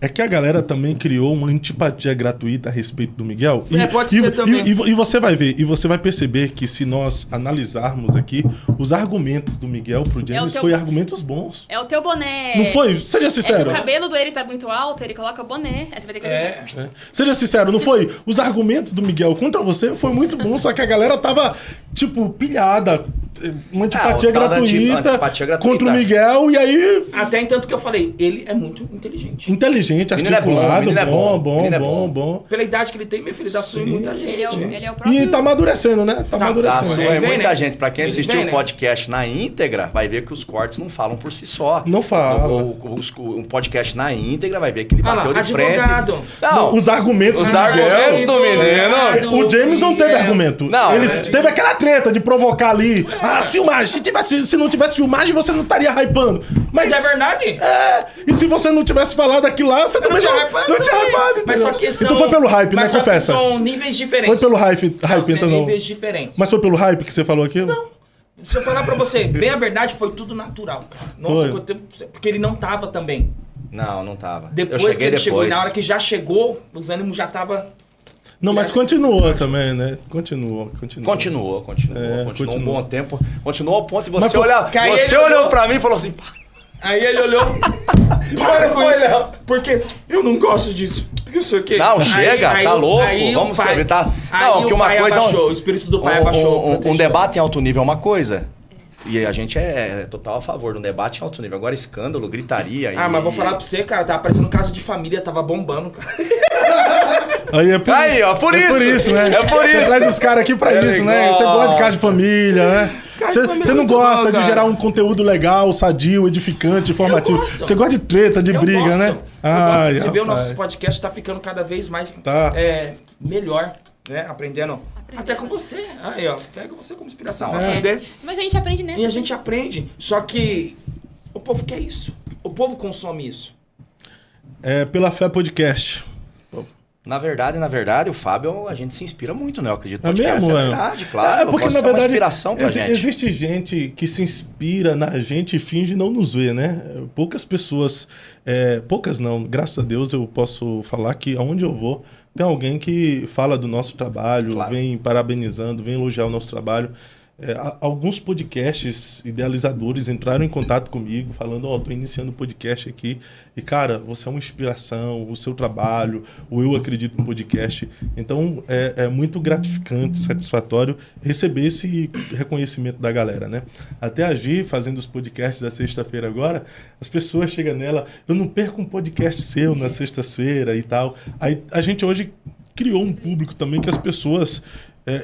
É que a galera também criou uma antipatia gratuita a respeito do Miguel. Pode ser também. E você vai ver, e você vai perceber que se nós analisarmos aqui, os argumentos do Miguel pro James foi argumentos bons. É o teu boné. Não foi? Seja sincero. É que o cabelo dele tá muito alto, ele coloca o boné. Aí você vai ter que dizer. Seja sincero, não foi? Os argumentos do Miguel contra você foi muito bom, só que a galera tava, tipo, pilhada. Uma antipatia gratuita contra o Miguel, e aí... Até entanto que eu falei, ele é muito inteligente. Inteligente, articulado, bom. Pela idade que ele tem, meu filho, dá sonho em muita gente. Ele é o próprio... E tá amadurecendo, né? Tá amadurecendo. Muita gente. Pra quem assistiu o podcast na íntegra, vai ver que os cortes não falam por si só. Não falam. Um podcast na íntegra vai ver que ele bateu de frente. Não, os argumentos do menino. O James não teve argumento. Não, ele teve aquela treta de provocar ali. As filmagens. Se não tivesse filmagem, você não estaria hypando. Mas é verdade? E se você não tivesse falado aquilo lá, você também não tinha hypado. Mas só que então foi pelo hype, né? Confessa. São níveis diferentes. Foi pelo hype, então não. Níveis diferentes. Mas foi pelo hype que você falou aquilo? Não. Se eu falar pra você, bem a verdade, foi tudo natural, cara. Nossa, porque ele não tava também. Não tava. Depois que ele chegou, e na hora que já chegou, os ânimos já tava... Não, mas continuou também, né? Continuou um bom tempo. Continuou ao ponto de você olhar. Você olhou pra mim e falou assim... Aí ele olhou... Para com isso! Porque eu não gosto disso. Não sei o quê. Não, chega, tá louco. Vamos evitar. Não, que uma coisa... O espírito do pai abaixou. Um debate em alto nível é uma coisa... E a gente é total a favor de um debate em alto nível. Agora, escândalo, gritaria... mas vou falar pra você, cara, tava parecendo um caso de família, tava bombando, cara. Aí, por isso, né? É por isso. Você traz os caras aqui pra isso, né? Você gosta de casa de família, né? Você não gosta de gerar um conteúdo legal, sadio, edificante, informativo. Você gosta de treta, de briga, né? Você vê o nosso podcast tá ficando cada vez mais melhor, né? Aprendendo. Até com você. Aí, ó. Pega você como inspiração. Mas a gente aprende nessa. E a gente aprende. Só que o povo quer isso. O povo consome isso. Pela Fé Podcast. Na verdade, o Fábio, a gente se inspira muito, né? Eu acredito no podcast. É verdade, claro. Porque, na verdade, uma inspiração pra gente. Existe gente que se inspira na gente e finge não nos ver, né? Poucas pessoas... poucas não. Graças a Deus eu posso falar que aonde eu vou, tem alguém que fala do nosso trabalho, vem parabenizando, vem elogiar o nosso trabalho. Alguns podcasts idealizadores entraram em contato comigo, falando, tô iniciando um podcast aqui. E, cara, você é uma inspiração, o seu trabalho, o Eu Acredito no Podcast. Então, é muito gratificante, satisfatório receber esse reconhecimento da galera, né? Até a Gi, fazendo os podcasts da sexta-feira agora, as pessoas chegam nela, eu não perco um podcast seu na sexta-feira e tal. Aí a gente hoje criou um público também que as pessoas...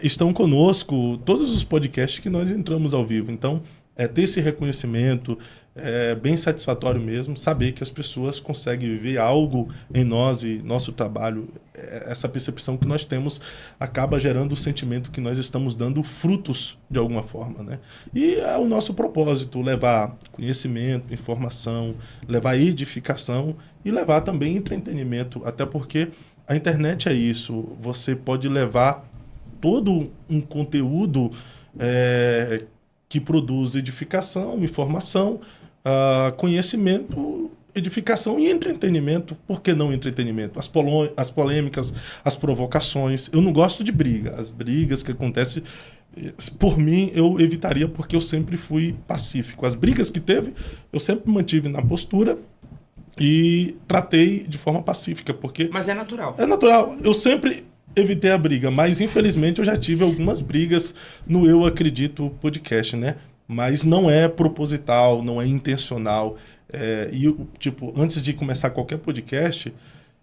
estão conosco todos os podcasts que nós entramos ao vivo. Então, ter esse reconhecimento é bem satisfatório mesmo, saber que as pessoas conseguem ver algo em nós e nosso trabalho, essa percepção que nós temos acaba gerando o sentimento que nós estamos dando frutos de alguma forma, né? E é o nosso propósito, levar conhecimento, informação, levar edificação e levar também entretenimento, até porque a internet é isso, você pode levar todo um conteúdo que produz edificação, informação, conhecimento, edificação e entretenimento. Por que não entretenimento? As polêmicas, as provocações. Eu não gosto de briga. As brigas que acontecem, por mim, eu evitaria porque eu sempre fui pacífico. As brigas que teve, eu sempre me mantive na postura e tratei de forma pacífica. Porque mas é natural. É natural. Eu sempre... evitei a briga, mas infelizmente eu já tive algumas brigas no Eu Acredito Podcast, né? Mas não é proposital, não é intencional. Antes de começar qualquer podcast,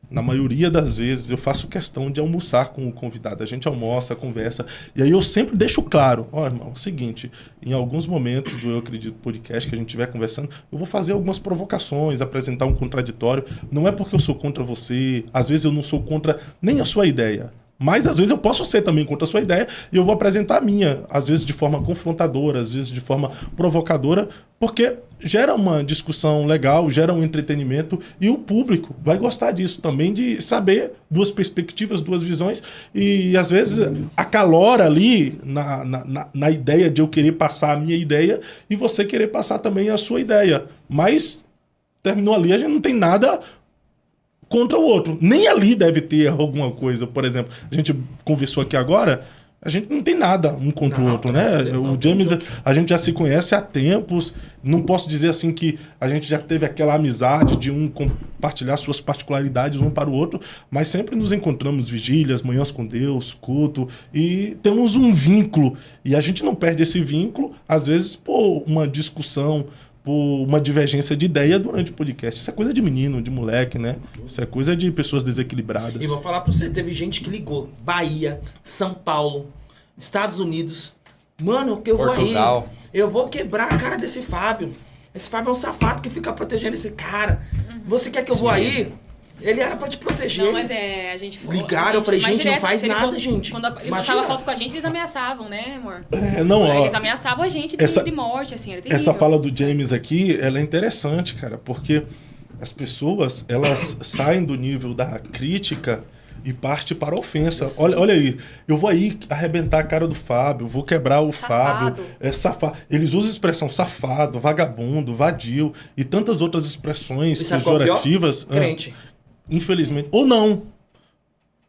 na maioria das vezes eu faço questão de almoçar com o convidado. A gente almoça, conversa, e aí eu sempre deixo claro, irmão, é o seguinte, em alguns momentos do Eu Acredito Podcast que a gente estiver conversando, eu vou fazer algumas provocações, apresentar um contraditório. Não é porque eu sou contra você, às vezes eu não sou contra nem a sua ideia. Mas, às vezes, eu posso ser também contra a sua ideia e eu vou apresentar a minha, às vezes de forma confrontadora, às vezes de forma provocadora, porque gera uma discussão legal, gera um entretenimento e o público vai gostar disso também, de saber duas perspectivas, duas visões e, às vezes, acalora ali na ideia de eu querer passar a minha ideia e você querer passar também a sua ideia. Mas, terminou ali, a gente não tem nada contra o outro. Nem ali deve ter alguma coisa. Por exemplo, a gente conversou aqui agora, a gente não tem nada um contra o outro, né? O James, a gente já se conhece há tempos. Não posso dizer assim que a gente já teve aquela amizade de um compartilhar suas particularidades um para o outro, mas sempre nos encontramos vigílias, manhãs com Deus, culto, e temos um vínculo. E a gente não perde esse vínculo, às vezes, por uma discussão, por uma divergência de ideia durante o podcast. Isso é coisa de menino, de moleque, né? Isso é coisa de pessoas desequilibradas. E vou falar pra você, teve gente que ligou. Bahia, São Paulo, Estados Unidos. Mano, que eu Portugal. vou aí. Eu vou quebrar a cara desse Fábio. Esse Fábio é um safado que fica protegendo esse cara. Você quer que eu vou aí? Ele era pra te proteger. Não, mas a gente foi. Ligaram, eu falei, gente, não faz nada, gente. Quando ele postava foto com a gente, eles ameaçavam, né, amor? Eles ameaçavam a gente de morte, assim, era terrível. Essa fala do James aqui, ela é interessante, cara, porque as pessoas, elas saem do nível da crítica e parte para a ofensa. Olha aí, eu vou aí arrebentar a cara do Fábio, vou quebrar o Fábio. Safado. Eles usam a expressão safado, vagabundo, vadio e tantas outras expressões pejorativas. Crente. Infelizmente. Ou não.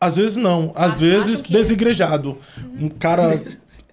Às vezes não. Às vezes desigrejado. Um cara...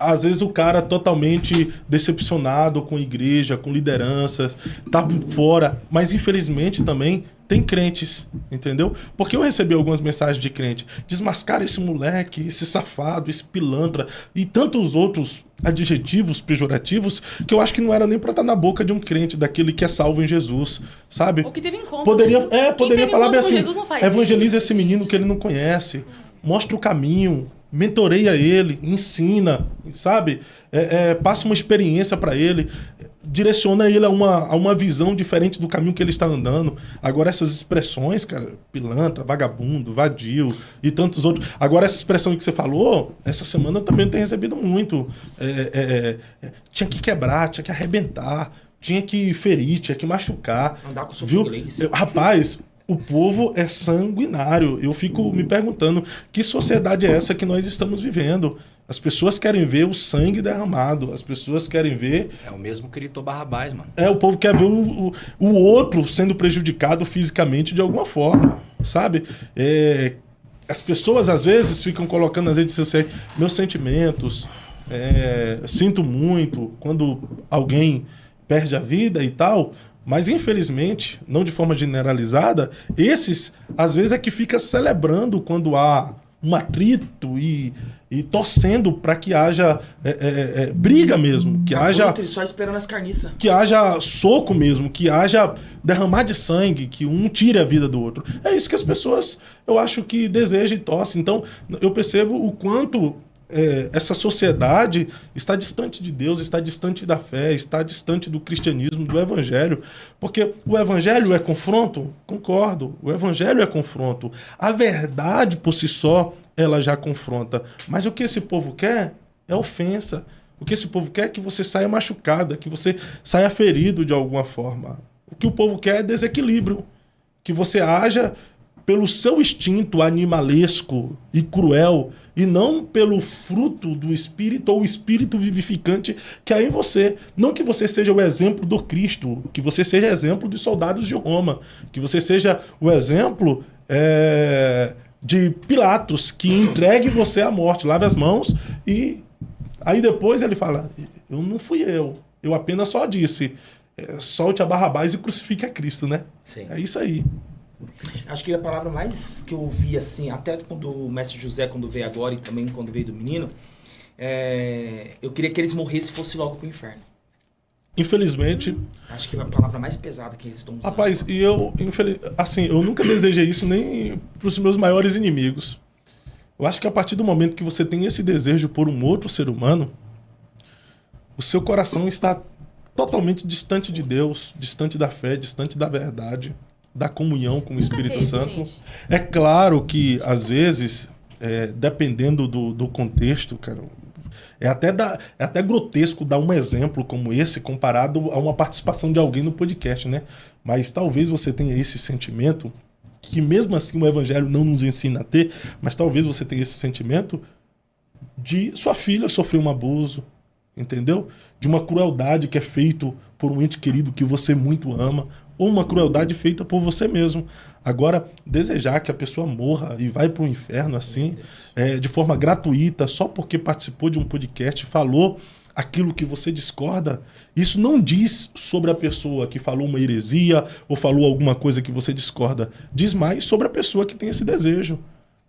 Às vezes o cara totalmente decepcionado com a igreja, com lideranças, tá fora. Mas infelizmente também tem crentes, entendeu? Porque eu recebi algumas mensagens de crente. Desmascara esse moleque, esse safado, esse pilantra e tantos outros adjetivos pejorativos que eu acho que não era nem pra estar na boca de um crente, daquele que é salvo em Jesus, sabe? O que teve encontro. Poderia falar bem assim, evangeliza isso. esse menino que ele não conhece, mostra o caminho, mentoreia ele, ensina, sabe? Passa uma experiência para ele, direciona ele a uma visão diferente do caminho que ele está andando. Agora essas expressões, cara, pilantra, vagabundo, vadio e tantos outros. Agora essa expressão que você falou, essa semana eu também tenho recebido muito. Tinha que quebrar, tinha que arrebentar, tinha que ferir, tinha que machucar. Andar com o viu? inglês. Rapaz... O povo é sanguinário. Eu fico me perguntando que sociedade é essa que nós estamos vivendo. As pessoas querem ver o sangue derramado. As pessoas querem ver... É o mesmo que gritou Barrabás, mano. O povo quer ver o outro sendo prejudicado fisicamente de alguma forma, sabe? As pessoas, às vezes, ficam colocando nas redes sociais meus sentimentos. Sinto muito quando alguém perde a vida e tal... Mas, infelizmente, não de forma generalizada, esses, às vezes, é que fica celebrando quando há um atrito e torcendo para que haja briga mesmo, que haja... Só esperando as carniças. Que haja soco mesmo, que haja derramar de sangue, que um tire a vida do outro. É isso que as pessoas, eu acho que desejam e torcem. Então, eu percebo o quanto... essa sociedade está distante de Deus, está distante da fé, está distante do cristianismo, do evangelho. Porque o evangelho é confronto? Concordo. O evangelho é confronto. A verdade por si só, ela já confronta. Mas o que esse povo quer é ofensa. O que esse povo quer é que você saia machucado, que você saia ferido de alguma forma. O que o povo quer é desequilíbrio. Que você haja pelo seu instinto animalesco e cruel, e não pelo fruto do Espírito ou o Espírito vivificante que há em você. Não que você seja o exemplo do Cristo, que você seja exemplo dos soldados de Roma, que você seja o exemplo de Pilatos, que entregue você à morte, lave as mãos, e aí depois ele fala, eu não fui eu apenas só disse, solte a Barrabás e crucifique a Cristo, né? Sim. É isso aí. Acho que a palavra mais que eu ouvi, assim, até quando o mestre José, quando veio agora, e também quando veio do menino, eu queria que eles morressem e fossem logo pro inferno. Infelizmente... Acho que é a palavra mais pesada que eles estão usando. Rapaz, e eu nunca desejei isso nem pros meus maiores inimigos. Eu acho que a partir do momento que você tem esse desejo por um outro ser humano, o seu coração está totalmente distante de Deus, distante da fé, distante da verdade, da comunhão com o Espírito Santo. Gente. É claro que, às vezes, dependendo do contexto, cara, é até grotesco dar um exemplo como esse comparado a uma participação de alguém no podcast, né? Mas talvez você tenha esse sentimento, que mesmo assim o Evangelho não nos ensina a ter, mas talvez você tenha esse sentimento de sua filha sofrer um abuso, entendeu? De uma crueldade que é feita por um ente querido que você muito ama, ou uma crueldade feita por você mesmo. Agora, desejar que a pessoa morra e vai para o inferno assim, de forma gratuita, só porque participou de um podcast, falou aquilo que você discorda, isso não diz sobre a pessoa que falou uma heresia ou falou alguma coisa que você discorda. Diz mais sobre a pessoa que tem esse desejo.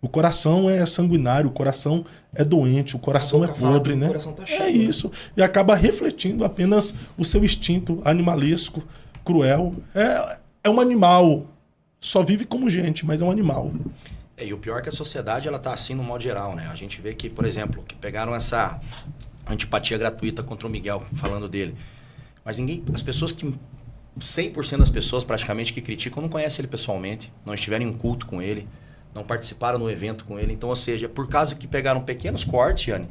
O coração é sanguinário, o coração é doente, o coração é podre, né? Tá cheio, é isso. E acaba refletindo apenas o seu instinto animalesco, cruel. É um animal. Só vive como gente, mas é um animal. E o pior é que a sociedade ela tá assim no modo geral, né? A gente vê que, por exemplo, que pegaram essa antipatia gratuita contra o Miguel, falando dele. Mas as pessoas que... 100% das pessoas praticamente que criticam não conhecem ele pessoalmente, não estiveram em um culto com ele, não participaram no evento com ele. Então, ou seja, por causa que pegaram pequenos cortes, Jane,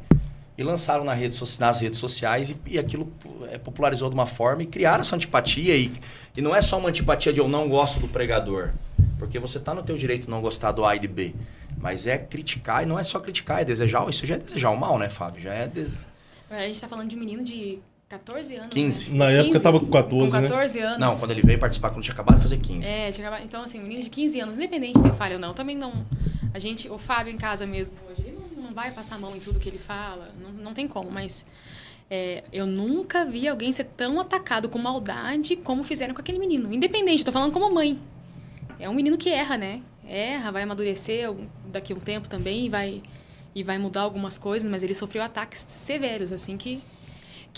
e lançaram nas redes sociais e aquilo popularizou de uma forma e criaram essa antipatia. E não é só uma antipatia de eu não gosto do pregador, porque você está no teu direito de não gostar do A e de B, mas é criticar, e não é só criticar, é desejar, isso já é desejar o mal, né, Fábio? Já é... A gente está falando de um menino de 14 anos, 15. Né? Na época estava com 14, com 14 anos. Não, quando ele veio participar, quando tinha acabado de fazer 15. Tinha acabado. Então, assim, um menino de 15 anos, independente de ter falha ou não, também não... o Fábio em casa mesmo, hoje, ele não vai passar a mão em tudo que ele fala, não tem como, mas eu nunca vi alguém ser tão atacado com maldade como fizeram com aquele menino. Independente, tô falando como mãe. É um menino que erra, né? Erra, vai amadurecer daqui a um tempo também e vai mudar algumas coisas, mas ele sofreu ataques severos, assim, que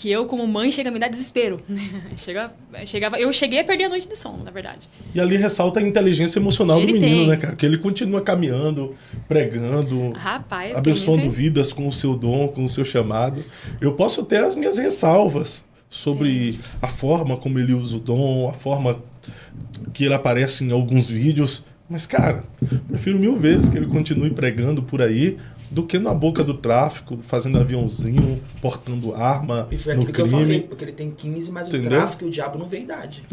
eu, como mãe, chega a me dar desespero. Eu cheguei a perder a noite de sono, na verdade. E ali ressalta a inteligência emocional do menino, né, cara? Que ele continua caminhando, pregando, Rapaz, abençoando vidas com o seu dom, com o seu chamado. Eu posso ter as minhas ressalvas sobre a forma como ele usa o dom, a forma que ele aparece em alguns vídeos. Mas, cara, prefiro 1000 vezes que ele continue pregando por aí do que na boca do tráfico, fazendo aviãozinho, portando arma e foi no aquilo crime. Que eu falei, porque ele tem 15, mas entendeu? O tráfico e o diabo não vê idade.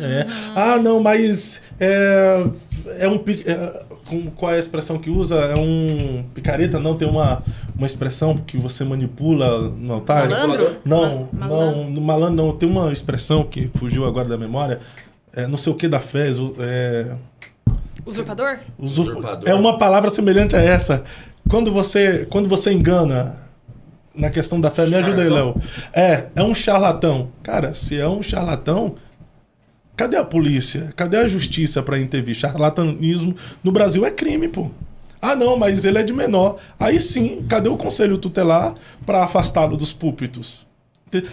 Ah, não, mas qual é a expressão que usa? É um picareta? Não, tem uma expressão que você manipula no altar? Malandro? Não, malandro não. Tem uma expressão que fugiu agora da memória. Não sei o que da fé. Usurpador? Usurpador. É uma palavra semelhante a essa. Quando você engana na questão da fé, me ajuda aí, Léo. É um charlatão. Cara, se é um charlatão, cadê a polícia? Cadê a justiça para intervir? Charlatanismo no Brasil é crime, pô. Ah, não, mas ele é de menor. Aí sim, cadê o conselho tutelar para afastá-lo dos púlpitos?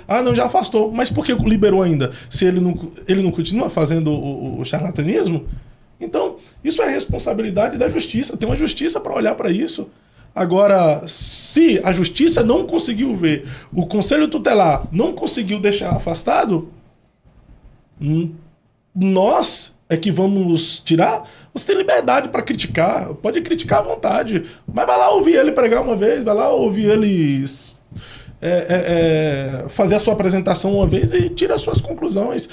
Ah, não, já afastou. Mas por que liberou ainda? Se ele não continua fazendo o charlatanismo? Então, isso é responsabilidade da justiça. Tem uma justiça para olhar para isso. Agora, se a justiça não conseguiu ver, o conselho tutelar não conseguiu deixar afastado, nós é que vamos tirar. Você tem liberdade para criticar, pode criticar à vontade, mas vai lá ouvir ele pregar uma vez, vai lá ouvir ele fazer a sua apresentação uma vez e tira as suas conclusões.